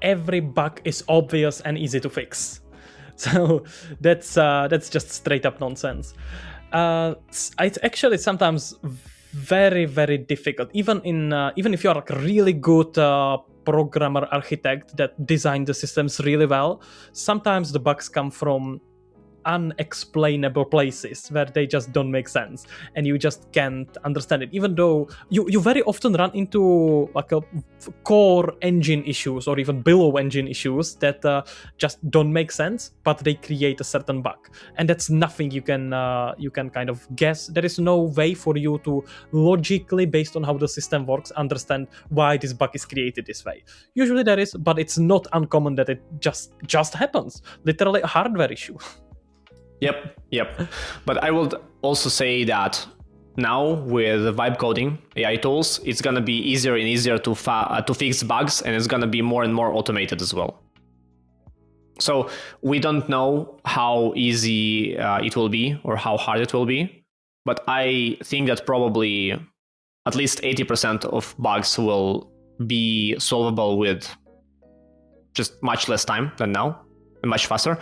every bug is obvious and easy to fix. So that's just straight up nonsense. It's actually sometimes very, very difficult, even if you're like a really good programmer architect that designed the systems really well. Sometimes the bugs come from unexplainable places where they just don't make sense and you just can't understand it, even though you very often run into like a core engine issues or even below engine issues that just don't make sense, but they create a certain bug, and that's nothing you can kind of guess. There is no way for you to logically, based on how the system works, understand why this bug is created this way. Usually there is, but it's not uncommon that it just happens, literally a hardware issue. Yep. But I would also say that now with vibe coding AI tools, it's gonna be easier and easier to fix bugs, and it's gonna be more and more automated as well. So we don't know how easy it will be or how hard it will be, but I think that probably at least 80% of bugs will be solvable with just much less time than now and much faster.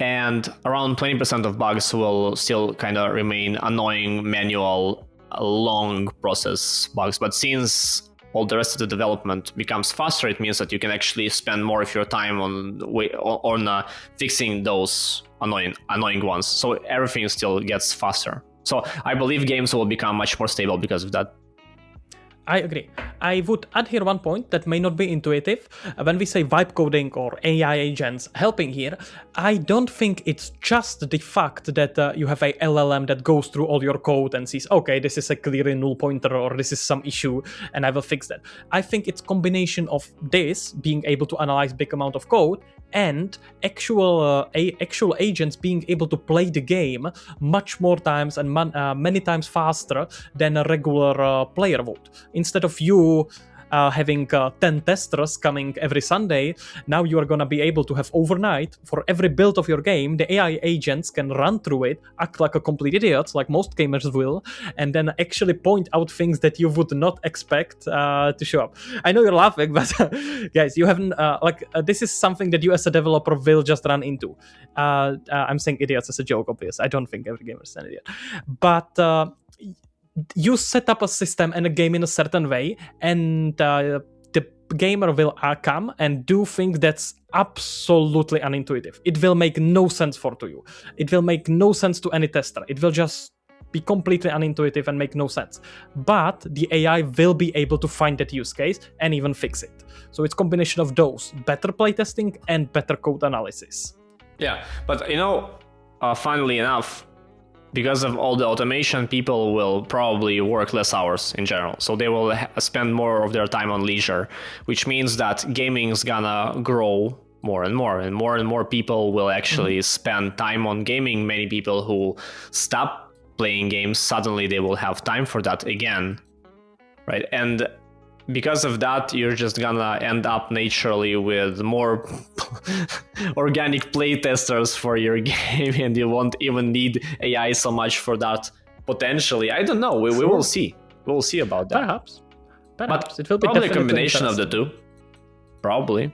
And around 20% of bugs will still kind of remain annoying, manual, long process bugs. But since all the rest of the development becomes faster, it means that you can actually spend more of your time on fixing those annoying ones. So everything still gets faster. So I believe games will become much more stable because of that. I agree. I would add here one point that may not be intuitive. When we say vibe coding or AI agents helping here, I don't think it's just the fact that you have a LLM that goes through all your code and sees, okay, this is a clearly null pointer or this is some issue and I will fix that. I think it's combination of this, being able to analyze big amount of code, and actual agents being able to play the game much more times and many times faster than a regular player would. Instead of you having 10 testers coming every Sunday, now you are going to be able to have overnight, for every build of your game, the AI agents can run through it, act like a complete idiot, like most gamers will, and then actually point out things that you would not expect to show up. I know you're laughing, but guys, you haven't, this is something that you as a developer will just run into. I'm saying idiots as a joke, obviously. I don't think every gamer is an idiot. But you set up a system and a game in a certain way, and the gamer will come and do things that's absolutely unintuitive. It will make no sense to you. It will make no sense to any tester. It will just be completely unintuitive and make no sense. But the AI will be able to find that use case and even fix it. So it's a combination of those, better playtesting and better code analysis. Yeah, but funnily enough, because of all the automation, people will probably work less hours in general. So they will spend more of their time on leisure, which means that gaming is gonna grow more and more, and more people will actually spend time on gaming. Many people who stop playing games, suddenly they will have time for that again, right? And because of that, you're just gonna end up naturally with more organic play testers for your game, and you won't even need AI so much for that. Potentially, I don't know. We will see. We'll see about that. Perhaps but it will be probably a combination of the two. Probably.